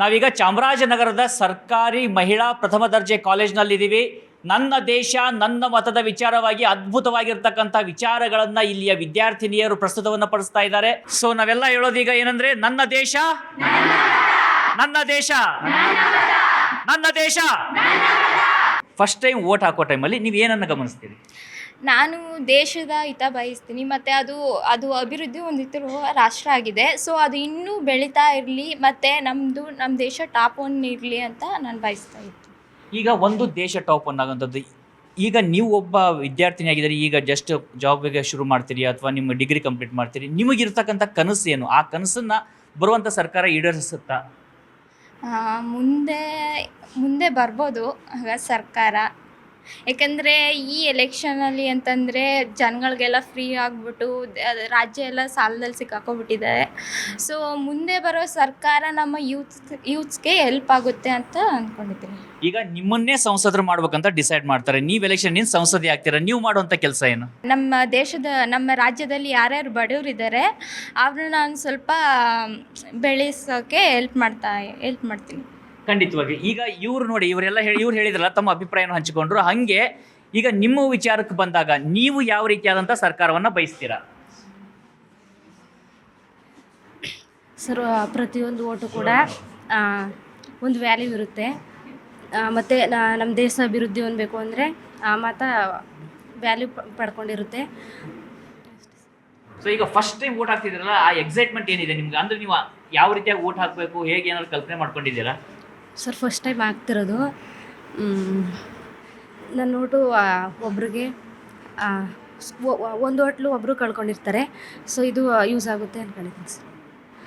ನಾವೀಗ ಚಾಮರಾಜನಗರದ ಸರ್ಕಾರಿ ಮಹಿಳಾ ಪ್ರಥಮ ದರ್ಜೆ ಕಾಲೇಜ್ನಲ್ಲಿದ್ದೀವಿ. ನನ್ನ ದೇಶ ನನ್ನ ಮತದ ವಿಚಾರವಾಗಿ ಅದ್ಭುತವಾಗಿರ್ತಕ್ಕಂಥ ವಿಚಾರಗಳನ್ನ ಇಲ್ಲಿಯ ವಿದ್ಯಾರ್ಥಿನಿಯರು ಪ್ರಸ್ತುತವನ್ನು ಪಡಿಸ್ತಾ ಇದ್ದಾರೆ. ಸೊ ನಾವೆಲ್ಲ ಹೇಳೋದೀಗ ಏನಂದ್ರೆ ನನ್ನ ದೇಶ ನನ್ನ ದೇಶ ನನ್ನ ದೇಶ. ಫಸ್ಟ್ ಟೈಮ್ ವೋಟ್ ಹಾಕೋ ಟೈಮಲ್ಲಿ ನೀವು ಏನನ್ನ ಗಮನಿಸ್ತೀರಿ? ನಾನು ದೇಶದ ಹಿತ ಬಯಸ್ತೀನಿ, ಮತ್ತು ಅದು ಅಭಿವೃದ್ಧಿ ಹೊಂದುತ್ತಿರುವ ರಾಷ್ಟ್ರ ಆಗಿದೆ. ಸೊ ಅದು ಇನ್ನೂ ಬೆಳೀತಾ ಇರಲಿ, ಮತ್ತು ನಮ್ಮ ದೇಶ ಟಾಪ್ ಒನ್ ಇರಲಿ ಅಂತ ನಾನು ಬಯಸ್ತಾ ಇದ್ದೀನಿ. ಈಗ ಒಂದು ದೇಶ ಟಾಪ್ ಒನ್ ಆಗೋಂಥದ್ದು, ಈಗ ನೀವು ಒಬ್ಬ ವಿದ್ಯಾರ್ಥಿನಿ ಆಗಿದ್ದೀರಿ, ಈಗ ಜಸ್ಟ್ ಜಾಬ್ಗೆ ಶುರು ಮಾಡ್ತೀರಿ ಅಥವಾ ನಿಮ್ಮ ಡಿಗ್ರಿ ಕಂಪ್ಲೀಟ್ ಮಾಡ್ತೀರಿ, ನಿಮಗಿರ್ತಕ್ಕಂಥ ಕನಸು ಏನು? ಆ ಕನಸನ್ನು ಬರುವಂಥ ಸರ್ಕಾರ ಈಡೇರಿಸುತ್ತಾ? ಮುಂದೆ ಬರ್ಬೋದು ಆಗ ಸರ್ಕಾರ. ಯಾಕಂದರೆ ಈ ಎಲೆಕ್ಷನಲ್ಲಿ ಅಂತಂದರೆ ಜನಗಳಿಗೆಲ್ಲ ಫ್ರೀ ಆಗಿಬಿಟ್ಟು ರಾಜ್ಯ ಎಲ್ಲ ಸಾಲದಲ್ಲಿ ಸಿಕ್ಕಾಕೊಬಿಟ್ಟಿದ್ದಾರೆ. ಸೊ ಮುಂದೆ ಬರೋ ಸರ್ಕಾರ ನಮ್ಮ ಯೂತ್ಸ್ಗೆ ಹೆಲ್ಪ್ ಆಗುತ್ತೆ ಅಂತ ಅಂದ್ಕೊಂಡಿದ್ದೀನಿ. ಈಗ ನಿಮ್ಮನ್ನೇ ಸಂಸದರು ಮಾಡ್ಬೇಕಂತ ಡಿಸೈಡ್ ಮಾಡ್ತಾರೆ, ನೀವು ಎಲೆಕ್ಷನ್ ನಿಂದ ಸಂಸದೆ ಆಗ್ತೀರಾ, ನೀವು ಮಾಡುವಂಥ ಕೆಲಸ ಏನು? ನಮ್ಮ ರಾಜ್ಯದಲ್ಲಿ ಯಾರ್ಯಾರು ಬಡವರಿದ್ದಾರೆ ಅವ್ರನ್ನ ನಾನು ಸ್ವಲ್ಪ ಬೆಳೆಸೋಕ್ಕೆ ಹೆಲ್ಪ್ ಮಾಡ್ತೀನಿ. ಖಂಡಿತವಾಗಿ. ಈಗ ಇವ್ರು ನೋಡಿ, ಇವ್ರು ಹೇಳಿದ್ರಲ್ಲ ತಮ್ಮ ಅಭಿಪ್ರಾಯವನ್ನು ಹಂಚಿಕೊಂಡ್ರು, ಹಾಗೆ ಈಗ ನಿಮ್ಮ ವಿಚಾರಕ್ಕೆ ಬಂದಾಗ ನೀವು ಯಾವ ರೀತಿಯಾದಂಥ ಸರ್ಕಾರವನ್ನು ಬಯಸ್ತೀರಾ? ಸರ್, ಪ್ರತಿಯೊಂದು ಓಟು ಕೂಡ ಒಂದು ವ್ಯಾಲ್ಯೂ ಇರುತ್ತೆ, ಮತ್ತು ನಮ್ಮ ದೇಶ ಅಭಿವೃದ್ಧಿ ಹೊಂದಬೇಕು ಅಂದರೆ ಆ ಮತ ವ್ಯಾಲ್ಯೂ ಪಡ್ಕೊಂಡಿರುತ್ತೆ. ಸೊ ಈಗ ಫಸ್ಟ್ ಟೈಮ್ ವೋಟ್ ಹಾಕ್ತಿದ್ದೀರಲ್ಲ, ಆ ಎಕ್ಸೈಟ್ಮೆಂಟ್ ಏನಿದೆ ನಿಮ್ಗೆ? ಅಂದರೆ ನೀವು ಯಾವ ರೀತಿಯಾಗಿ ವೋಟ್ ಹಾಕಬೇಕು, ಹೇಗೆ ಏನಾದ್ರು ಕಲ್ಪನೆ ಮಾಡ್ಕೊಂಡಿದ್ದೀರಾ? ಸರ್, ಫಸ್ಟ್ ಟೈಮ್ ಆಗ್ತಿರೋದು. ನನ್ನ ನೋಟು ಒಬ್ರಿಗೆ ಒಂದು ಹೋಟ್ಲು ಒಬ್ಬರು ಕಳ್ಕೊಂಡಿರ್ತಾರೆ. ಸೊ ಇದು ಯೂಸ್ ಆಗುತ್ತೆ ಅಂದ್ಕೊಂಡಿದ್ದೀನಿ ಸರ್.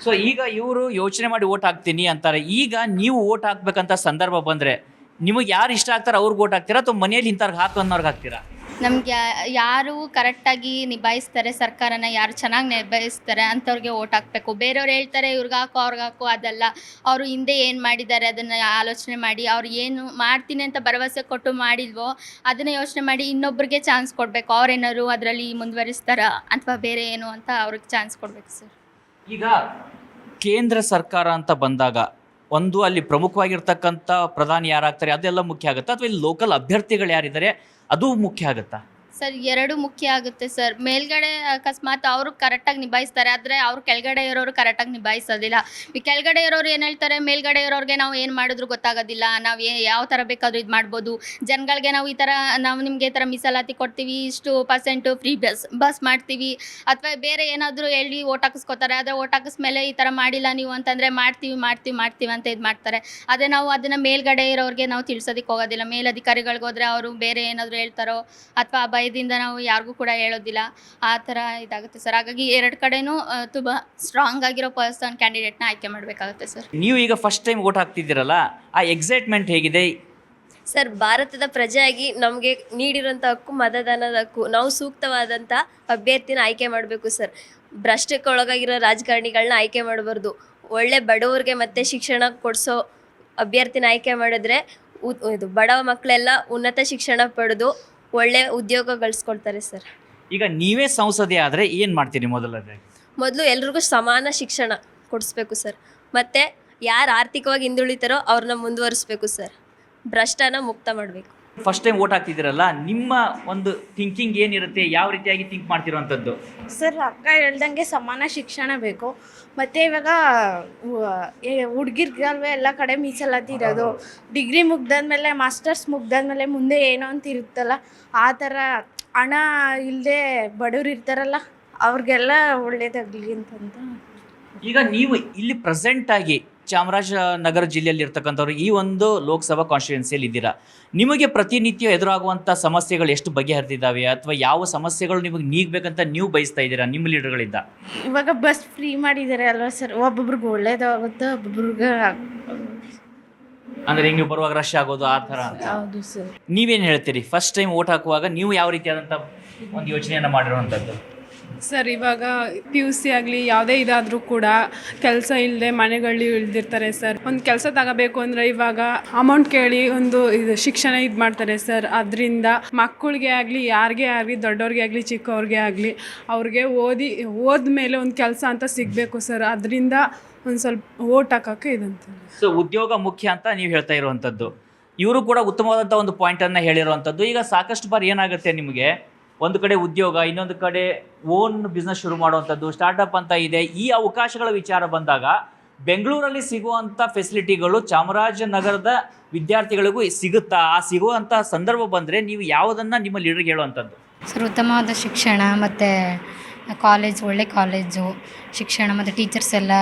ಸೊ ಈಗ ಇವರು ಯೋಚನೆ ಮಾಡಿ ವೋಟ್ ಹಾಕ್ತೀನಿ ಅಂತಾರೆ. ಈಗ ನೀವು ವೋಟ್ ಹಾಕ್ಬೇಕಂತ ಸಂದರ್ಭ ಬಂದರೆ ನಿಮಗೆ ಯಾರು ಇಷ್ಟ ಆಗ್ತಾರೆ ಅವ್ರಿಗೆ ವೋಟ್ ಹಾಕ್ತೀರಾ ಅಥವಾ ಮನೆಯಲ್ಲಿ ಇಂಥವ್ರಿಗೆ ಅನ್ನೋರ್ಗೆ ಹಾಕ್ತೀರಾ? ನಮಗೆ ಯಾರು ಕರೆಕ್ಟಾಗಿ ನಿಭಾಯಿಸ್ತಾರೆ ಸರ್ಕಾರನ, ಯಾರು ಚೆನ್ನಾಗಿ ನಿಭಾಯಿಸ್ತಾರೆ ಅಂಥವ್ರಿಗೆ ಓಟ್ ಹಾಕಬೇಕು. ಬೇರೆಯವ್ರು ಹೇಳ್ತಾರೆ ಇವ್ರಿಗೆ ಹಾಕು ಅವ್ರಿಗೆ ಹಾಕು, ಅದಲ್ಲ. ಅವರು ಹಿಂದೆ ಏನು ಮಾಡಿದ್ದಾರೆ ಅದನ್ನು ಆಲೋಚನೆ ಮಾಡಿ, ಅವ್ರು ಏನು ಮಾಡ್ತೀನಿ ಅಂತ ಭರವಸೆ ಕೊಟ್ಟು ಮಾಡಿಲ್ವೋ ಅದನ್ನು ಯೋಚನೆ ಮಾಡಿ ಇನ್ನೊಬ್ರಿಗೆ ಚಾನ್ಸ್ ಕೊಡಬೇಕು. ಅವ್ರೇನಾದ್ರು ಅದರಲ್ಲಿ ಮುಂದುವರಿಸ್ತಾರಾ ಅಥವಾ ಬೇರೆ ಏನು ಅಂತ ಅವ್ರಿಗೆ ಚಾನ್ಸ್ ಕೊಡಬೇಕು ಸರ್. ಈಗ ಕೇಂದ್ರ ಸರ್ಕಾರ ಅಂತ ಬಂದಾಗ ಒಂದು ಅಲ್ಲಿ ಪ್ರಮುಖವಾಗಿರ್ತಕ್ಕಂಥ ಪ್ರಧಾನಿ ಯಾರಾಗ್ತಾರೆ ಅದೆಲ್ಲ ಮುಖ್ಯ ಆಗುತ್ತಾ, ಅಥವಾ ಇಲ್ಲಿ ಲೋಕಲ್ ಅಭ್ಯರ್ಥಿಗಳು ಯಾರಿದ್ದಾರೆ ಅದು ಮುಖ್ಯ ಆಗುತ್ತಾ? ಸರ್, ಎರಡು ಮುಖ್ಯ ಆಗುತ್ತೆ ಸರ್. ಮೇಲ್ಗಡೆ ಅಕಸ್ಮಾತ್ ಅವರು ಕರೆಕ್ಟಾಗಿ ನಿಭಾಯಿಸ್ತಾರೆ, ಆದರೆ ಅವ್ರು ಕೆಳಗಡೆ ಇರೋರು ಕರೆಕ್ಟಾಗಿ ನಿಭಾಯಿಸೋದಿಲ್ಲ. ಈ ಕೆಳಗಡೆ ಇರೋರು ಏನು ಹೇಳ್ತಾರೆ, ಮೇಲ್ಗಡೆ ಇರೋರಿಗೆ ನಾವು ಏನು ಮಾಡಿದ್ರು ಗೊತ್ತಾಗೋದಿಲ್ಲ, ನಾವು ಯಾವ ಥರ ಬೇಕಾದರೂ ಇದು ಮಾಡ್ಬೋದು. ಜನಗಳಿಗೆ ನಾವು ನಿಮಗೆ ಈ ಥರ ಮೀಸಲಾತಿ ಕೊಡ್ತೀವಿ, ಇಷ್ಟು % ಫ್ರೀ ಬಸ್ ಮಾಡ್ತೀವಿ, ಅಥವಾ ಬೇರೆ ಏನಾದರೂ ಹೇಳಿ ಓಟ್ ಹಾಕಿಸ್ಕೋತಾರೆ. ಆದರೆ ಓಟ್ ಹಾಕಿಸ್ಮೇಲೆ ಈ ಥರ ಮಾಡಿಲ್ಲ ನೀವು ಅಂತಂದರೆ ಮಾಡ್ತೀವಿ ಅಂತ ಇದು ಮಾಡ್ತಾರೆ. ಆದರೆ ನಾವು ಅದನ್ನು ಮೇಲ್ಗಡೆ ಇರೋರಿಗೆ ನಾವು ತಿಳಿಸೋದಕ್ಕೆ ಹೋಗೋದಿಲ್ಲ. ಮೇಲಧಿಕಾರಿಗಳಿಗೆ ಹೋದರೆ ಅವರು ಬೇರೆ ಏನಾದರೂ ಹೇಳ್ತಾರೋ ಅಥವಾ ಭಯದಿಂದ ನಾವು ಯಾರಿಗೂ ಕೂಡ ಹೇಳೋದಿಲ್ಲ. ಆ ಥರ ಇದಾಗುತ್ತೆ ಸರ್. ಹಾಗಾಗಿ ಎರಡು ಕಡೆನೂ ತುಂಬ ಸ್ಟ್ರಾಂಗ್ ಆಗಿರೋ ಕ್ಯಾಂಡಿಡೇಟ್ನ ಆಯ್ಕೆ ಮಾಡಬೇಕಾಗುತ್ತೆ ಸರ್. ನೀವು ಈಗ ಫಸ್ಟ್ ಟೈಮ್ ವೋಟ್ ಹಾಕ್ತಿದ್ದೀರಲ್ಲ, ಆ ಎಕ್ಸೈಟ್ಮೆಂಟ್ ಹೇಗಿದೆ? ಸರ್, ಭಾರತದ ಪ್ರಜೆಯಾಗಿ ನಮಗೆ ನೀಡಿರೋಂಥ ಹಕ್ಕು ಮತದಾನದ ಹಕ್ಕು. ನಾವು ಸೂಕ್ತವಾದಂಥ ಅಭ್ಯರ್ಥಿನ ಆಯ್ಕೆ ಮಾಡಬೇಕು ಸರ್. ಭ್ರಷ್ಟಕ್ಕೆ ಒಳಗಾಗಿರೋ ರಾಜಕಾರಣಿಗಳನ್ನ ಆಯ್ಕೆ ಮಾಡಬಾರ್ದು. ಒಳ್ಳೆ ಬಡವರಿಗೆ ಮತ್ತು ಶಿಕ್ಷಣ ಕೊಡಿಸೋ ಅಭ್ಯರ್ಥಿನ ಆಯ್ಕೆ ಮಾಡಿದ್ರೆ ಇದು ಬಡವ ಮಕ್ಕಳೆಲ್ಲ ಉನ್ನತ ಶಿಕ್ಷಣ ಪಡೆದು ಒಳ್ಳೆ ಉದ್ಯೋಗ ಗಳಿಸ್ಕೊಳ್ತಾರೆ ಸರ್. ಈಗ ನೀವೇ ಸಂಸದೆ ಆದರೆ ಏನು ಮಾಡ್ತೀರಿ? ಮೊದಲು ಎಲ್ರಿಗೂ ಸಮಾನ ಶಿಕ್ಷಣ ಕೊಡಿಸ್ಬೇಕು ಸರ್. ಮತ್ತು ಯಾರು ಆರ್ಥಿಕವಾಗಿ ಹಿಂದುಳಿತಾರೋ ಅವ್ರನ್ನ ಮುಂದುವರಿಸ್ಬೇಕು ಸರ್. ಭ್ರಷ್ಟನ ಮುಕ್ತ ಮಾಡಬೇಕು. ಫಸ್ಟ್ ಟೈಮ್ ವೋಟ್ ಹಾಕ್ತಿದ್ದೀರಲ್ಲ, ನಿಮ್ಮ ಒಂದು ಥಿಂಕಿಂಗ್ ಏನಿರುತ್ತೆ, ಯಾವ ರೀತಿಯಾಗಿ ಥಿಂಕ್ ಮಾಡ್ತಿರೋವಂಥದ್ದು? ಸರ್, ಅಕ್ಕ ಹೇಳ್ದಂಗೆ ಸಮಾನ ಶಿಕ್ಷಣ ಬೇಕು. ಮತ್ತು ಇವಾಗ ಹುಡುಗಿರ್ಗಲ್ವೇ ಎಲ್ಲ ಕಡೆ ಮೀಸಲಾತಿ ಇರೋದು. ಡಿಗ್ರಿ ಮುಗ್ದಾದ್ಮೇಲೆ ಮಾಸ್ಟರ್ಸ್ ಮುಗ್ದಾದ್ಮೇಲೆ ಮುಂದೆ ಏನೋ ಅಂತ ಇರುತ್ತಲ್ಲ, ಆ ಥರ ಹಣ ಇಲ್ಲದೆ ಬಡವ್ರು ಇರ್ತಾರಲ್ಲ ಅವ್ರಿಗೆಲ್ಲ ಒಳ್ಳೇದಾಗಲಿ ಅಂತಂತ. ಈಗ ನೀವು ಇಲ್ಲಿ ಪ್ರೆಸೆಂಟಾಗಿ ಚಾಮರಾಜನಗರ ಜಿಲ್ಲೆಯಲ್ಲಿ ಇರ್ತಕ್ಕಂಥವ್ರು ಈ ಒಂದು ಲೋಕಸಭಾ ಕಾನ್ಸ್ಟಿಟ್ಯೂನ್ಸಿಯಲ್ಲಿ ಇದ್ದೀರಾ. ನಿಮಗೆ ಪ್ರತಿನಿತ್ಯ ಎದುರಾಗುವಂಥ ಸಮಸ್ಯೆಗಳು ಎಷ್ಟು ಬಗೆಹರಿದಿದ್ದಾವೆ, ಅಥವಾ ಯಾವ ಸಮಸ್ಯೆಗಳು ನಿಮಗೆ ನೀಗಬೇಕಂತ ನೀವು ಬಯಸ್ತಾ ಇದ್ದೀರಾ ನಿಮ್ಮ ಲೀಡರ್ಗಳಿಂದ? ಇವಾಗ ಬಸ್ ಫ್ರೀ ಮಾಡಿದ್ದಾರೆ ಅಲ್ವಾ ಸರ್, ಒಬ್ಬೊಬ್ರಿಗೆ ಒಳ್ಳೇದಾಗುತ್ತೆ, ಒಬ್ಬೊಬ್ರಿಗೆ ಅಂದರೆ ನೀವು ಬರುವಾಗ ರಶ್ ಆಗೋದು ಆ ಥರ. ಹೌದು ಸರ್. ನೀವೇನು ಹೇಳ್ತೀರಿ? ಫಸ್ಟ್ ಟೈಮ್ ವೋಟ್ ಹಾಕುವಾಗ ನೀವು ಯಾವ ರೀತಿಯಾದಂಥ ಒಂದು ಯೋಚನೆಯನ್ನು ಮಾಡಿರುವಂಥದ್ದು? ಸರ್ ಇವಾಗ ಪಿ ಯು ಸಿ ಆಗಲಿ ಯಾವುದೇ ಇದಾದರೂ ಕೂಡ ಕೆಲಸ ಇಲ್ಲದೆ ಮನೆಗಳಲ್ಲಿ ಇಳ್ದಿರ್ತಾರೆ ಸರ್. ಒಂದು ಕೆಲಸ ತಗೋಬೇಕು ಅಂದರೆ ಇವಾಗ ಅಮೌಂಟ್ ಕೇಳಿ ಒಂದು ಇದು ಶಿಕ್ಷಣ ಇದು ಮಾಡ್ತಾರೆ ಸರ್. ಅದರಿಂದ ಮಕ್ಕಳಿಗೆ ಆಗಲಿ ಯಾರಿಗೇ ಆಗಲಿ ದೊಡ್ಡವ್ರಿಗೆ ಆಗಲಿ ಚಿಕ್ಕವ್ರಿಗೆ ಆಗಲಿ ಅವ್ರಿಗೆ ಓದ್ಮೇಲೆ ಒಂದು ಕೆಲಸ ಅಂತ ಸಿಗಬೇಕು ಸರ್. ಅದರಿಂದ ಒಂದು ಸ್ವಲ್ಪ ಓಟ್ ಹಾಕೋಕ್ಕೆ ಇದಂತ. ಸೊ ಉದ್ಯೋಗ ಮುಖ್ಯ ಅಂತ ನೀವು ಹೇಳ್ತಾ ಇರುವಂಥದ್ದು. ಇವರು ಕೂಡ ಉತ್ತಮವಾದಂಥ ಒಂದು ಪಾಯಿಂಟನ್ನು ಹೇಳಿರುವಂಥದ್ದು. ಈಗ ಸಾಕಷ್ಟು ಬಾರಿ ಏನಾಗುತ್ತೆ ನಿಮಗೆ, ಒಂದು ಕಡೆ ಉದ್ಯೋಗ, ಇನ್ನೊಂದು ಕಡೆ ಓನ್ ಬಿಸ್ನೆಸ್ ಶುರು ಮಾಡುವಂಥದ್ದು, ಸ್ಟಾರ್ಟಪ್ ಅಂತ ಇದೆ. ಈ ಅವಕಾಶಗಳ ವಿಚಾರ ಬಂದಾಗ ಬೆಂಗಳೂರಲ್ಲಿ ಸಿಗುವಂಥ ಫೆಸಿಲಿಟಿಗಳು ಚಾಮರಾಜನಗರದ ವಿದ್ಯಾರ್ಥಿಗಳಿಗೂ ಸಿಗುತ್ತಾ? ಆ ಸಿಗುವಂಥ ಸಂದರ್ಭ ಬಂದರೆ ನೀವು ಯಾವುದನ್ನು ನಿಮ್ಮ ಲೀಡರ್ಗೆ ಹೇಳುವಂಥದ್ದು? ಸರ್, ಉತ್ತಮವಾದ ಶಿಕ್ಷಣ ಮತ್ತು ಒಳ್ಳೆ ಕಾಲೇಜು, ಶಿಕ್ಷಣ ಮತ್ತು ಟೀಚರ್ಸ್ ಎಲ್ಲ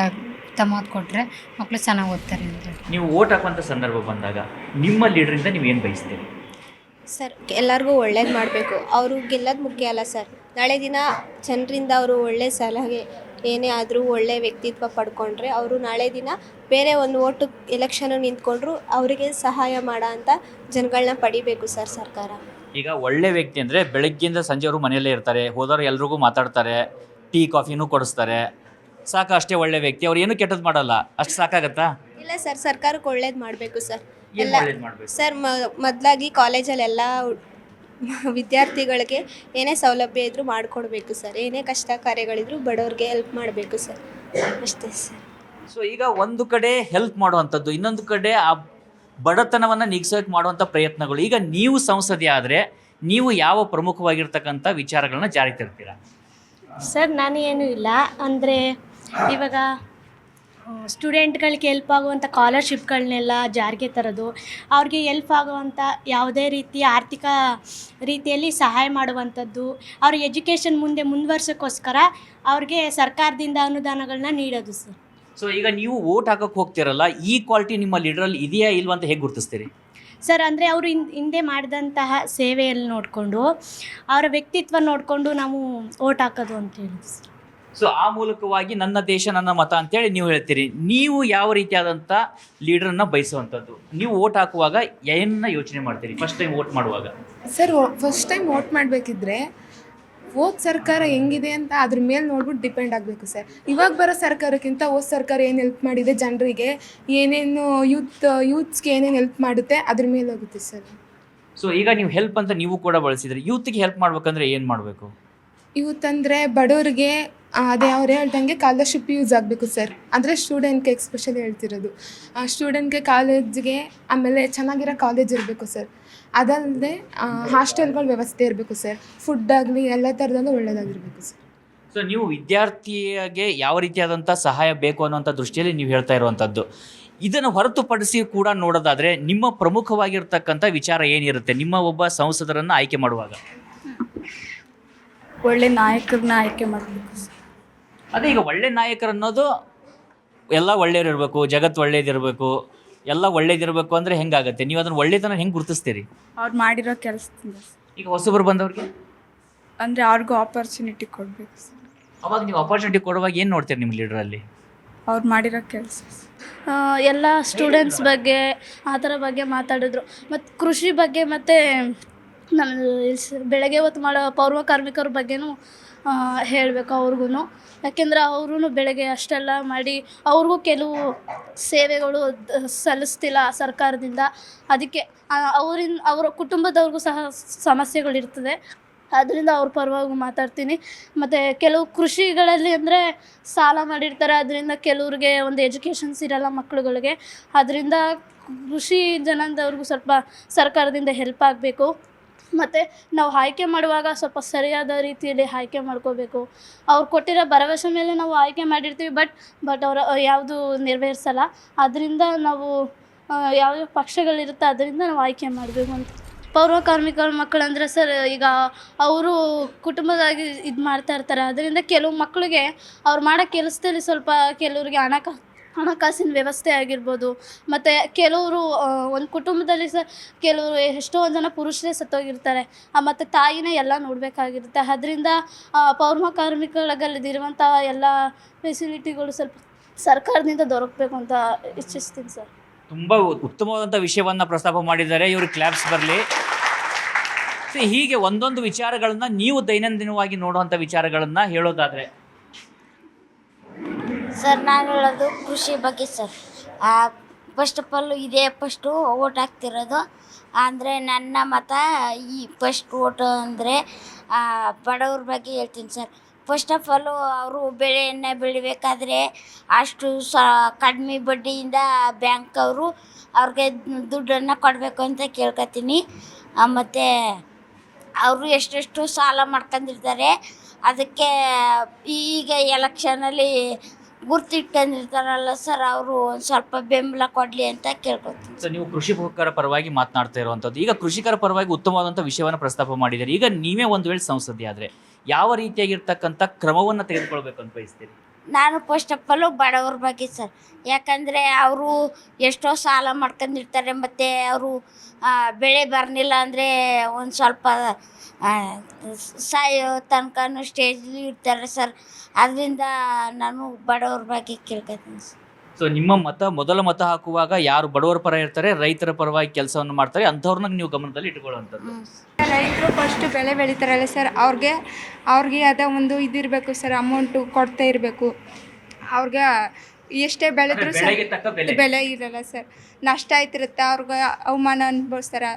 ಉತ್ತಮವಾದ ಕೊಟ್ಟರೆ ಮಕ್ಕಳು ಚೆನ್ನಾಗಿ ಓದ್ತಾರೆ ಅಂತ. ನೀವು ಓಟ್ ಹಾಕುವಂಥ ಸಂದರ್ಭ ಬಂದಾಗ ನಿಮ್ಮ ಲೀಡರಿಂದ ನೀವು ಏನು ಬಯಸ್ತೀರಿ? ಸರ್, ಎಲ್ಲರಿಗೂ ಒಳ್ಳೇದು ಮಾಡಬೇಕು. ಅವರು ಗೆಲ್ಲೋದು ಮುಖ್ಯ ಅಲ್ಲ ಸರ್. ನಾಳೆ ದಿನ ಜನರಿಂದ ಅವರು ಒಳ್ಳೆ ಸಲಹೆ ಏನೇ ಆದರೂ ಒಳ್ಳೆ ವ್ಯಕ್ತಿತ್ವ ಪಡ್ಕೊಂಡ್ರೆ ಅವರು ನಾಳೆ ದಿನ ಬೇರೆ ಒಂದು ಓಟು ಎಲೆಕ್ಷನ್ ನಿಂತ್ಕೊಂಡ್ರು ಅವರಿಗೆ ಸಹಾಯ ಮಾಡೋ ಅಂಥ ಜನಗಳನ್ನ ಪಡಿಬೇಕು ಸರ್ ಸರ್ಕಾರ. ಈಗ ಒಳ್ಳೆ ವ್ಯಕ್ತಿ ಅಂದರೆ ಬೆಳಗ್ಗಿಂದ ಸಂಜೆವರು ಮನೆಯಲ್ಲೇ ಇರ್ತಾರೆ, ಹೋದವರು ಎಲ್ರಿಗೂ ಮಾತಾಡ್ತಾರೆ, ಟೀ ಕಾಫಿನೂ ಕೊಡಿಸ್ತಾರೆ, ಸಾಕು, ಅಷ್ಟೇ ಒಳ್ಳೆ ವ್ಯಕ್ತಿ. ಅವ್ರು ಏನೂ ಕೆಟ್ಟದ್ದು ಮಾಡಲ್ಲ, ಅಷ್ಟು ಸಾಕಾಗತ್ತಾ? ಇಲ್ಲ ಸರ್, ಸರ್ಕಾರಕ್ಕೆ ಒಳ್ಳೇದು ಮಾಡಬೇಕು ಸರ್. ಏನು ಒಳ್ಳೇದು ಮಾಡಬೇಕು ಸರ್, ಮೊದಲಾಗಿ ಕಾಲೇಜಲ್ಲೆಲ್ಲ ವಿದ್ಯಾರ್ಥಿಗಳಿಗೆ ಏನೇ ಸೌಲಭ್ಯ ಇದ್ದರೂ ಮಾಡಿಕೊಡ್ಬೇಕು ಸರ್. ಏನೇ ಕಷ್ಟ ಕಾರ್ಯಗಳಿದ್ರು ಬಡವ್ರಿಗೆ ಹೆಲ್ಪ್ ಮಾಡಬೇಕು ಸರ್, ಅಷ್ಟೇ ಸರ್. ಸೊ ಈಗ ಒಂದು ಕಡೆ ಹೆಲ್ಪ್ ಮಾಡುವಂಥದ್ದು, ಇನ್ನೊಂದು ಕಡೆ ಆ ಬಡತನವನ್ನು ನೀಗಿಸೋಕೆ ಮಾಡುವಂಥ ಪ್ರಯತ್ನಗಳು. ಈಗ ನೀವು ಸಂಸದೆ ಆದರೆ ನೀವು ಯಾವ ಪ್ರಮುಖವಾಗಿರ್ತಕ್ಕಂಥ ವಿಚಾರಗಳನ್ನ ಜಾರಿಗೆ ತರ್ತೀರಾ? ಸರ್, ನಾನು ಏನೂ ಇಲ್ಲ ಅಂದರೆ ಇವಾಗ ಸ್ಟೂಡೆಂಟ್ಗಳಿಗೆ ಹೆಲ್ಪ್ ಆಗುವಂಥ ಸ್ಕಾಲರ್ಶಿಪ್ಗಳನ್ನೆಲ್ಲ ಜಾರಿಗೆ ತರೋದು, ಅವ್ರಿಗೆ ಹೆಲ್ಪ್ ಆಗುವಂಥ ಯಾವುದೇ ರೀತಿಯ ಆರ್ಥಿಕ ರೀತಿಯಲ್ಲಿ ಸಹಾಯ ಮಾಡುವಂಥದ್ದು, ಅವ್ರ ಎಜುಕೇಷನ್ ಮುಂದುವರ್ಸೋಕ್ಕೋಸ್ಕರ ಅವ್ರಿಗೆ ಸರ್ಕಾರದಿಂದ ಅನುದಾನಗಳನ್ನ ನೀಡೋದು ಸರ್. ಸೊ ಈಗ ನೀವು ವೋಟ್ ಹಾಕೋಕ್ಕೆ ಹೋಗ್ತಿರಲ್ಲ, ಈ ಕ್ವಾಲಿಟಿ ನಿಮ್ಮ ಲೀಡರಲ್ಲಿ ಇದೆಯಾ ಇಲ್ವಾ ಅಂತ ಹೇಗೆ ಗುರುತಿಸ್ತೀರಿ? ಸರ್, ಅಂದರೆ ಅವರು ಹಿಂದೆ ಮಾಡಿದಂತಹ ಸೇವೆಯಲ್ಲಿ ನೋಡಿಕೊಂಡು ಅವರ ವ್ಯಕ್ತಿತ್ವ ನೋಡಿಕೊಂಡು ನಾವು ಓಟ್ ಹಾಕೋದು ಅಂತ ಹೇಳಿದ್ವಿ ಸರ್. ಸೊ ಆ ಮೂಲಕವಾಗಿ ನನ್ನ ದೇಶ ನನ್ನ ಮತ ಅಂತೇಳಿ ನೀವು ಹೇಳ್ತೀರಿ. ನೀವು ಯಾವ ರೀತಿಯಾದಂಥ ಲೀಡರನ್ನು ಬಯಸುವಂಥದ್ದು? ನೀವು ವೋಟ್ ಹಾಕುವಾಗ ಏನನ್ನ ಯೋಚನೆ ಮಾಡ್ತೀರಿ ಫಸ್ಟ್ ಟೈಮ್ ವೋಟ್ ಮಾಡುವಾಗ? ಸರ್, ಫಸ್ಟ್ ಟೈಮ್ ವೋಟ್ ಮಾಡಬೇಕಿದ್ರೆ ಹೋದ ಸರ್ಕಾರ ಹೆಂಗಿದೆ ಅಂತ ಅದ್ರ ಮೇಲೆ ನೋಡ್ಬಿಟ್ಟು ಡಿಪೆಂಡ್ ಆಗಬೇಕು ಸರ್. ಇವಾಗ ಬರೋ ಸರ್ಕಾರಕ್ಕಿಂತ ಹೋದ ಸರ್ಕಾರ ಏನು ಹೆಲ್ಪ್ ಮಾಡಿದೆ ಜನರಿಗೆ, ಏನೇನು ಯೂತ್ಸ್ಗೆ ಏನೇನು ಹೆಲ್ಪ್ ಮಾಡುತ್ತೆ ಅದ್ರ ಮೇಲೆ ಹೋಗುತ್ತೆ ಸರ್. ಸೊ ಈಗ ನೀವು ಹೆಲ್ಪ್ ಅಂತ ನೀವು ಕೂಡ ಬಳಸಿದ್ರಿ. ಯೂತ್ಗೆ ಹೆಲ್ಪ್ ಮಾಡ್ಬೇಕಂದ್ರೆ ಏನು ಮಾಡಬೇಕು? ಯೂತ್ ಅಂದರೆ ಬಡವ್ರಿಗೆ ಅದೇ ಅವ್ರು ಹೇಳ್ದಂಗೆ ಸ್ಕಾಲರ್ಶಿಪ್ ಯೂಸ್ ಆಗಬೇಕು ಸರ್. ಅಂದರೆ ಸ್ಟೂಡೆಂಟ್ಗೆ ಎಕ್ಸ್ಪೆಷಲಿ ಹೇಳ್ತಿರೋದು, ಸ್ಟೂಡೆಂಟ್ಗೆ ಕಾಲೇಜ್ಗೆ ಆಮೇಲೆ ಚೆನ್ನಾಗಿರೋ ಕಾಲೇಜ್ ಇರಬೇಕು ಸರ್. ಅದಲ್ಲದೆ ಹಾಸ್ಟೆಲ್ಗಳ ವ್ಯವಸ್ಥೆ ಇರಬೇಕು ಸರ್. ಫುಡ್ ಆಗಲಿ ಎಲ್ಲ ಥರದಲ್ಲೂ ಒಳ್ಳೆಯದಾಗಿರಬೇಕು ಸರ್. ಸೊ ನೀವು ವಿದ್ಯಾರ್ಥಿಗೆ ಯಾವ ರೀತಿಯಾದಂಥ ಸಹಾಯ ಬೇಕು ಅನ್ನೋಂಥ ದೃಷ್ಟಿಯಲ್ಲಿ ನೀವು ಹೇಳ್ತಾ ಇರುವಂಥದ್ದು. ಇದನ್ನು ಹೊರತುಪಡಿಸಿ ಕೂಡ ನೋಡೋದಾದರೆ ನಿಮ್ಮ ಪ್ರಮುಖವಾಗಿರ್ತಕ್ಕಂಥ ವಿಚಾರ ಏನಿರುತ್ತೆ ನಿಮ್ಮ ಒಬ್ಬ ಸಂಸದರನ್ನು ಆಯ್ಕೆ ಮಾಡುವಾಗ? ಒಳ್ಳೆ ನಾಯಕರನ್ನ ಆಯ್ಕೆ ಮಾಡಬೇಕು ಸರ್. ಅದೇ, ಈಗ ಒಳ್ಳೆ ನಾಯಕರು ಅನ್ನೋದು ಎಲ್ಲ ಒಳ್ಳೆಯವ್ರು ಜಗತ್ತು ಒಳ್ಳೇದಿರಬೇಕು, ಎಲ್ಲ ಒಳ್ಳೇದಿರಬೇಕು ಅಂದರೆ ಹೆಂಗಾಗುತ್ತೆ? ನೀವು ಅದನ್ನು ಒಳ್ಳೆಯದನ್ನು ಹೆಂಗೆ ಗುರುತಿಸ್ತೀರಿ? ಅವ್ರು ಮಾಡಿರೋ ಕೆಲಸದಿಂದ. ಈಗ ಹೊಸಬರು ಬಂದವ್ರಿಗೆ ಅಂದರೆ ಅವ್ರಿಗೂ ಆಪರ್ಚುನಿಟಿ ಕೊಡಬೇಕು ಸರ್. ಅವಾಗ ನೀವು ಆಪರ್ಚುನಿಟಿ ಕೊಡುವಾಗ ಏನು ನೋಡ್ತೀರಿ ನಿಮ್ಮ ಲೀಡರಲ್ಲಿ? ಅವ್ರು ಮಾಡಿರೋ ಕೆಲಸ. ಎಲ್ಲ ಸ್ಟೂಡೆಂಟ್ಸ್ ಬಗ್ಗೆ ಆ ಥರ ಬಗ್ಗೆ ಮಾತಾಡಿದ್ರು. ಮತ್ತು ಕೃಷಿ ಬಗ್ಗೆ ಮತ್ತು ನಮ್ಮ ಬೆಳಗ್ಗೆ ಹೊತ್ತು ಮಾಡೋ ಪೌರ ಕಾರ್ಮಿಕರ ಬಗ್ಗೆನೂ ಹೇಳಬೇಕು ಅವ್ರಿಗೂ. ಯಾಕೆಂದರೆ ಅವರು ಬೆಳಗ್ಗೆ ಅಷ್ಟೆಲ್ಲ ಮಾಡಿ ಅವ್ರಿಗೂ ಕೆಲವು ಸೇವೆಗಳು ಸಲ್ಲಿಸ್ತಿಲ್ಲ ಸರ್ಕಾರದಿಂದ. ಅದಕ್ಕೆ ಅವರ ಕುಟುಂಬದವ್ರಿಗೂ ಸಹ ಸಮಸ್ಯೆಗಳಿರ್ತದೆ. ಅದರಿಂದ ಅವ್ರ ಪರವಾಗಿ ಮಾತಾಡ್ತೀನಿ. ಮತ್ತು ಕೆಲವು ಕೃಷಿಗಳಲ್ಲಿ ಅಂದರೆ ಸಾಲ ಮಾಡಿರ್ತಾರೆ, ಅದರಿಂದ ಕೆಲವ್ರಿಗೆ ಒಂದು ಎಜುಕೇಷನ್ಸ್ ಇರೋಲ್ಲ ಮಕ್ಕಳುಗಳಿಗೆ. ಅದರಿಂದ ಕೃಷಿ ಜನಾಂಗದವ್ರಿಗೂ ಸ್ವಲ್ಪ ಸರ್ಕಾರದಿಂದ ಹೆಲ್ಪ್ ಆಗಬೇಕು. ಮತ್ತು ನಾವು ಆಯ್ಕೆ ಮಾಡುವಾಗ ಸ್ವಲ್ಪ ಸರಿಯಾದ ರೀತಿಯಲ್ಲಿ ಆಯ್ಕೆ ಮಾಡ್ಕೋಬೇಕು. ಅವ್ರು ಕೊಟ್ಟಿರೋ ಭರವಸೆ ಮೇಲೆ ನಾವು ಆಯ್ಕೆ ಮಾಡಿರ್ತೀವಿ, ಬಟ್ ಅವರು ಯಾವುದು ನೆರವೇರಿಸಲ್ಲ. ಅದರಿಂದ ನಾವು ಯಾವುದೇ ಪಕ್ಷಗಳಿರುತ್ತೆ ಅದರಿಂದ ನಾವು ಆಯ್ಕೆ ಮಾಡಬೇಕು ಅಂತ. ಪೌರ ಕಾರ್ಮಿಕರ ಮಕ್ಕಳಂದರೆ ಸರ್, ಈಗ ಅವರು ಕುಟುಂಬದಾಗಿ ಇದು ಮಾಡ್ತಾ ಇರ್ತಾರೆ. ಅದರಿಂದ ಕೆಲವು ಮಕ್ಕಳಿಗೆ ಅವ್ರು ಮಾಡೋ ಕೆಲಸದಲ್ಲಿ ಸ್ವಲ್ಪ ಕೆಲವ್ರಿಗೆ ಹಣಕಾಸಿನ ವ್ಯವಸ್ಥೆ ಆಗಿರ್ಬೋದು. ಮತ್ತು ಕೆಲವರು ಒಂದು ಕುಟುಂಬದಲ್ಲಿ ಕೆಲವರು ಎಷ್ಟೋ ಜನ ಪುರುಷರೇ ಸತ್ತೋಗಿರ್ತಾರೆ, ಮತ್ತು ತಾಯಿನೇ ಎಲ್ಲ ನೋಡಬೇಕಾಗಿರುತ್ತೆ. ಅದರಿಂದ ಪೌರ ಕಾರ್ಮಿಕರಿಗಿರುವಂಥ ಎಲ್ಲ ಫೆಸಿಲಿಟಿಗಳು ಸ್ವಲ್ಪ ಸರ್ಕಾರದಿಂದ ದೊರಕಬೇಕು ಅಂತ ಇಚ್ಛಿಸ್ತೀನಿ ಸರ್. ತುಂಬ ಉತ್ತಮವಾದಂಥ ವಿಷಯವನ್ನು ಪ್ರಸ್ತಾಪ ಮಾಡಿದ್ದಾರೆ. ಇವರು ಕ್ಲಾಪ್ಸ್ ಬರಲಿ. ಸೊ ಹೀಗೆ ಒಂದೊಂದು ವಿಚಾರಗಳನ್ನ ನೀವು ದೈನಂದಿನವಾಗಿ ನೋಡುವಂಥ ವಿಚಾರಗಳನ್ನ ಹೇಳೋದಾದ್ರೆ ಸರ್ ನಾನು ಹೇಳೋದು ಕೃಷಿ ಬಗ್ಗೆ ಸರ್. ಫಸ್ಟ್ ಆಫ್ ಆಲ್ ಇದೇ ಫಸ್ಟು ಓಟ್ ಹಾಕ್ತಿರೋದು. ಅಂದರೆ ನನ್ನ ಮತ ಈ ಫಸ್ಟ್ ಓಟು ಅಂದರೆ ಬಡವ್ರ ಬಗ್ಗೆ ಹೇಳ್ತೀನಿ ಸರ್. ಫಸ್ಟ್ ಆಫ್ ಆಲು ಅವರು ಬೆಳೆಯನ್ನು ಬೆಳಿಬೇಕಾದ್ರೆ ಅಷ್ಟು ಕಡಿಮೆ ಬಡ್ಡಿಯಿಂದ ಬ್ಯಾಂಕ್ ಅವರು ಅವ್ರಿಗೆ ದುಡ್ಡನ್ನು ಕೊಡಬೇಕು ಅಂತ ಕೇಳ್ಕೊತೀನಿ. ಮತ್ತು ಅವರು ಎಷ್ಟೆಷ್ಟು ಸಾಲ ಮಾಡ್ಕೊಂಡಿರ್ತಾರೆ, ಅದಕ್ಕೆ ಈಗ ಎಲೆಕ್ಷನಲ್ಲಿ ಗುರ್ತಿಟ್ಕೊಂಡಿರ್ತಾರಲ್ಲ ಸರ್, ಅವರು ಒಂದು ಸ್ವಲ್ಪ ಬೆಂಬಲ ಕೊಡಲಿ ಅಂತ ಕೇಳ್ಕೊತೀನಿ. ಸೊ ನೀವು ಕೃಷಿಕರ ಪರವಾಗಿ ಮಾತನಾಡ್ತಾ ಇರುವಂಥದ್ದು. ಈಗ ಕೃಷಿಕರ ಪರವಾಗಿ ಉತ್ತಮವಾದಂಥ ವಿಷಯವನ್ನು ಪ್ರಸ್ತಾಪ ಮಾಡಿದ್ದಾರೆ. ಈಗ ನೀವೇ ಒಂದು ವೇಳೆ ಸಂಸದೆ ಆದರೆ ಯಾವ ರೀತಿಯಾಗಿರ್ತಕ್ಕಂಥ ಕ್ರಮವನ್ನು ತೆಗೆದುಕೊಳ್ಬೇಕು ಅಂತ ಬಯಸ್ತೀರಿ? ನಾನು ಫಸ್ಟ್ ಆಫ್ ಆಲು ಬಡವ್ರ ಬಗ್ಗೆ ಸರ್. ಯಾಕಂದರೆ ಅವರು ಎಷ್ಟೋ ಸಾಲ ಮಾಡ್ಕೊಂಡಿರ್ತಾರೆ, ಮತ್ತು ಅವರು ಬೆಳೆ ಬರಲಿಲ್ಲ ಅಂದರೆ ಒಂದು ಸ್ವಲ್ಪ ಸಾಯೋ ತನಕನೂ ಸ್ಟೇಜಲ್ಲಿ ಇರ್ತಾರೆ ಸರ್. ಅದರಿಂದ ನಾನು ಬಡವ್ರ ಬಗ್ಗೆ ಕೇಳ್ಕೊತೀನಿ ಸರ್. ಸೊ ನಿಮ್ಮ ಮೊದಲ ಮತ ಹಾಕುವಾಗ ಯಾರು ಬಡವರ ಪರ ಇರ್ತಾರೆ, ರೈತರ ಪರವಾಗಿ ಕೆಲಸವನ್ನು ಮಾಡ್ತಾರೆ, ಅಂಥವ್ರನ್ನ ನೀವು ಗಮನದಲ್ಲಿ ಇಟ್ಕೊಳ್ಳುವಂಥದ್ದು. ರೈತರು ಫಸ್ಟ್ ಬೆಳೆ ಬೆಳೀತಾರಲ್ಲ ಸರ್, ಅವ್ರಿಗೆ ಅದ ಒಂದು ಇದಿರಬೇಕು ಸರ್, ಅಮೌಂಟು ಕೊಡ್ತಾ ಇರಬೇಕು. ಅವ್ರಿಗೆ ಎಷ್ಟೇ ಬೆಳೆದ್ರು ಸರ್ ಬೆಳೆಗೆ ತಕ್ಕ ಬೆಲೆ. ಬೆಲೆ ಇರಲ್ಲ ಸರ್, ನಷ್ಟ ಆಯ್ತಿರುತ್ತೆ, ಅವ್ರಿಗೆ ಅವಮಾನ ಅನುಭವಿಸ್ತಾರೆ,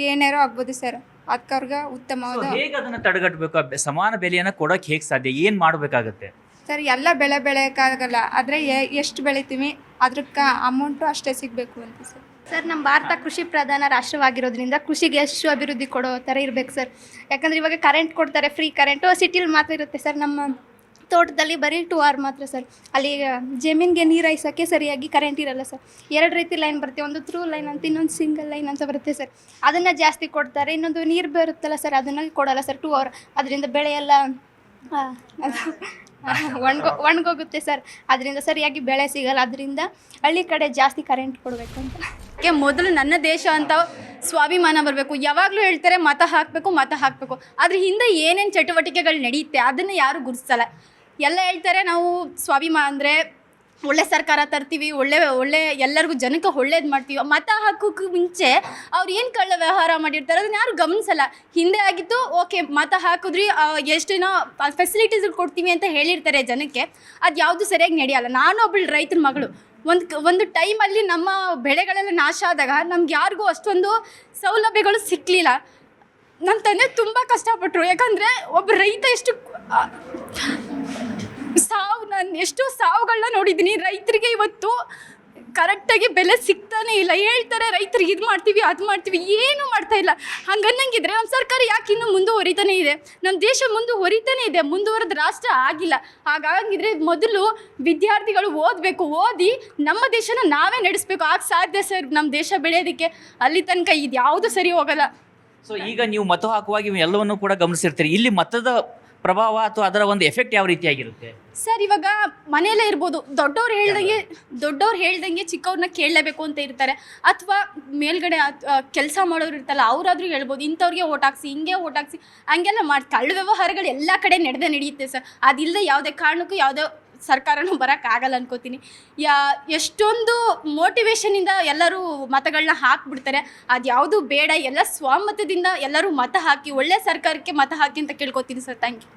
ಏನಾರು ಆಗ್ಬೋದು ಸರ್. ಅದಕ್ಕೆ ಅವ್ರಿಗೆ ಉತ್ತಮವಾದ ಹೇಗೆ ಅದನ್ನು ತಡೆಗಟ್ಟಬೇಕು? ಸಮಾನ ಬೆಲೆಯನ್ನು ಕೊಡೋಕೆ ಹೇಗೆ ಸಾಧ್ಯ? ಏನು ಮಾಡಬೇಕಾಗತ್ತೆ ಸರ್? ಎಲ್ಲ ಬೆಳೆ ಬೆಳೆಯೋಕ್ಕಾಗಲ್ಲ, ಆದರೆ ಎಷ್ಟು ಬೆಳಿತೀವಿ ಅದಕ್ಕೆ ಅಮೌಂಟು ಅಷ್ಟೇ ಸಿಗಬೇಕು ಅಂತ ಸರ್. ಸರ್, ನಮ್ಮ ಭಾರತ ಕೃಷಿ ಪ್ರಧಾನ ರಾಷ್ಟ್ರವಾಗಿರೋದ್ರಿಂದ ಕೃಷಿಗೆ ಎಷ್ಟು ಅಭಿವೃದ್ಧಿ ಕೊಡೋ ಥರ ಇರಬೇಕು ಸರ್. ಯಾಕಂದರೆ ಇವಾಗ ಕರೆಂಟ್ ಕೊಡ್ತಾರೆ, ಫ್ರೀ ಕರೆಂಟು ಸಿಟಿಲಿ ಮಾತ್ರ ಇರುತ್ತೆ ಸರ್. ನಮ್ಮ ತೋಟದಲ್ಲಿ ಬರೀ 2 hour ಮಾತ್ರ ಸರ್. ಅಲ್ಲಿ ಜಮೀನಿಗೆ ನೀರು ಹಾಯಿಸೋಕ್ಕೆ ಸರಿಯಾಗಿ ಕರೆಂಟ್ ಇರಲ್ಲ ಸರ್. 2 ರೀತಿ ಲೈನ್ ಬರುತ್ತೆ, ಒಂದು ಥ್ರೂ ಲೈನ್ ಅಂತ, ಇನ್ನೊಂದು ಸಿಂಗಲ್ ಲೈನ್ ಅಂತ ಬರುತ್ತೆ ಸರ್. ಅದನ್ನು ಜಾಸ್ತಿ ಕೊಡ್ತಾರೆ. ಇನ್ನೊಂದು ನೀರು ಬರುತ್ತಲ್ಲ ಸರ್, ಅದನ್ನು ಕೊಡಲ್ಲ ಸರ್ 2 hour. ಅದರಿಂದ ಬೆಳೆ ಎಲ್ಲ ಒಣಗೋಗುತ್ತೆ ಸರ್. ಅದರಿಂದ ಸರಿಯಾಗಿ ಬೆಳೆ ಸಿಗಲ್ಲ. ಅದರಿಂದ ಹಳ್ಳಿ ಕಡೆ ಜಾಸ್ತಿ ಕರೆಂಟ್ ಕೊಡಬೇಕಂತ. ಮೊದಲು ನನ್ನ ದೇಶ ಅಂತ ಸ್ವಾಭಿಮಾನ ಬರಬೇಕು. ಯಾವಾಗಲೂ ಹೇಳ್ತಾರೆ ಮತ ಹಾಕಬೇಕು, ಮತ ಹಾಕಬೇಕು. ಅದ್ರ ಹಿಂದೆ ಏನೇನು ಚಟುವಟಿಕೆಗಳು ನಡೆಯುತ್ತೆ ಅದನ್ನು ಯಾರೂ ಗುರುತಿಸಲ್ಲ. ಎಲ್ಲ ಹೇಳ್ತಾರೆ ನಾವು ಸ್ವಾಭಿಮಾನ ಅಂದರೆ ಒಳ್ಳೆ ಸರ್ಕಾರ ತರ್ತೀವಿ, ಒಳ್ಳೆ ಎಲ್ಲರಿಗೂ ಜನಕ್ಕೆ ಒಳ್ಳೇದು ಮಾಡ್ತೀವಿ. ಮತ ಹಾಕೋಕ್ಕೂ ಮುಂಚೆ ಅವ್ರು ಏನು ಕಳ್ಳ ವ್ಯವಹಾರ ಮಾಡಿರ್ತಾರೆ ಅದನ್ನು ಯಾರು ಗಮನಿಸಲ್ಲ. ಹಿಂದೆ ಆಗಿತ್ತು, ಓಕೆ ಮತ ಹಾಕಿದ್ರಿ, ಎಷ್ಟೇನೋ ಫೆಸಿಲಿಟೀಸ್ ಕೊಡ್ತೀವಿ ಅಂತ ಹೇಳಿರ್ತಾರೆ ಜನಕ್ಕೆ, ಅದು ಯಾವುದು ಸರಿಯಾಗಿ ನಡೆಯಲ್ಲ. ನಾನು ಒಬ್ಬಳು ರೈತರ ಮಗಳು. ಒಂದು ಟೈಮಲ್ಲಿ ನಮ್ಮ ಬೆಳೆಗಳೆಲ್ಲ ನಾಶ ಆದಾಗ ನಮ್ಗೆ ಯಾರಿಗೂ ಅಷ್ಟೊಂದು ಸೌಲಭ್ಯಗಳು ಸಿಕ್ಕಲಿಲ್ಲ. ನನ್ನ ತಂದೆ ತುಂಬ ಕಷ್ಟಪಟ್ಟರು. ಯಾಕಂದರೆ ಒಬ್ಬ ರೈತ ನಾನು ಎಷ್ಟೋ ಸಾವುಗಳನ್ನ ನೋಡಿದ್ದೀನಿ. ರೈತರಿಗೆ ಇವತ್ತು ಕರೆಕ್ಟಾಗಿ ಬೆಲೆ ಸಿಗ್ತಾನೆ ಇಲ್ಲ. ಹೇಳ್ತಾರೆ ರೈತರಿಗೆ ಇದು ಮಾಡ್ತೀವಿ, ಅದು ಮಾಡ್ತೀವಿ, ಏನೂ ಮಾಡ್ತಾ ಇಲ್ಲ. ಹಂಗನ್ನಂಗಿದ್ರೆ ನಮ್ಮ ಸರ್ಕಾರ ಯಾಕೆ ಇನ್ನೂ ಮುಂದುವರಿತಾನೆ ಇದೆ? ನಮ್ಮ ದೇಶ ಮುಂದುವರಿತಾನೆ ಇದೆ, ಮುಂದುವರೆದ ರಾಷ್ಟ್ರ ಆಗಿಲ್ಲ. ಹಾಗಾಗಿದ್ರೆ ಮೊದಲು ವಿದ್ಯಾರ್ಥಿಗಳು ಓದಬೇಕು, ಓದಿ ನಮ್ಮ ದೇಶನ ನಾವೇ ನಡೆಸಬೇಕು. ಆಗ ಸಾಧ್ಯ ಸರ್ ನಮ್ಮ ದೇಶ ಬೆಳೆಯೋದಕ್ಕೆ. ಅಲ್ಲಿ ತನಕ ಇದು ಯಾವುದು ಸರಿ ಹೋಗಲ್ಲ. ಸೊ ಈಗ ನೀವು ಮತ ಹಾಕುವಾಗ ಇವು ಎಲ್ಲವನ್ನೂ ಕೂಡ ಗಮನಿಸಿರ್ತೀರಿ. ಇಲ್ಲಿ ಮತದ ಪ್ರಭಾವ ಅಥವಾ ಅದರ ಒಂದು ಎಫೆಕ್ಟ್ ಯಾವ ರೀತಿಯಾಗಿರುತ್ತೆ ಸರ್? ಇವಾಗ ಮನೆಯಲ್ಲೇ ಇರ್ಬೋದು, ದೊಡ್ಡವ್ರು ಹೇಳ್ದಂಗೆ ಚಿಕ್ಕವ್ರನ್ನ ಕೇಳಲೇಬೇಕು ಅಂತ ಇರ್ತಾರೆ. ಅಥವಾ ಮೇಲ್ಗಡೆ ಕೆಲಸ ಮಾಡೋರು ಇರ್ತಲ್ಲ, ಅವರಾದ್ರೂ ಹೇಳ್ಬೋದು ಇಂಥವ್ರಿಗೆ ಓಟ್ ಹಾಕ್ಸಿ, ಹಿಂಗೆ ಓಟ್ ಹಾಕ್ಸಿ, ಹಂಗೆಲ್ಲ ಮಾಡಿ ಕಳ್ಳ ವ್ಯವಹಾರಗಳು ಎಲ್ಲ ಕಡೆ ನಡೆಯುತ್ತೆ ಸರ್. ಅದಿಲ್ಲದೆ ಯಾವುದೇ ಕಾರಣಕ್ಕೂ ಯಾವುದೇ ಸರ್ಕಾರನೂ ಬರೋಕ್ಕಾಗಲ್ಲ ಅನ್ಕೋತೀನಿ. ಎಷ್ಟೊಂದು ಮೋಟಿವೇಶನಿಂದ ಎಲ್ಲರೂ ಮತಗಳನ್ನ ಹಾಕ್ಬಿಡ್ತಾರೆ. ಅದು ಯಾವುದು ಬೇಡ, ಎಲ್ಲ ಸ್ವಮತದಿಂದ ಎಲ್ಲರೂ ಮತ ಹಾಕಿ ಒಳ್ಳೆ ಸರ್ಕಾರಕ್ಕೆ ಮತ ಹಾಕಿ ಅಂತ ಕೇಳ್ಕೊತೀನಿ ಸರ್. Thank you.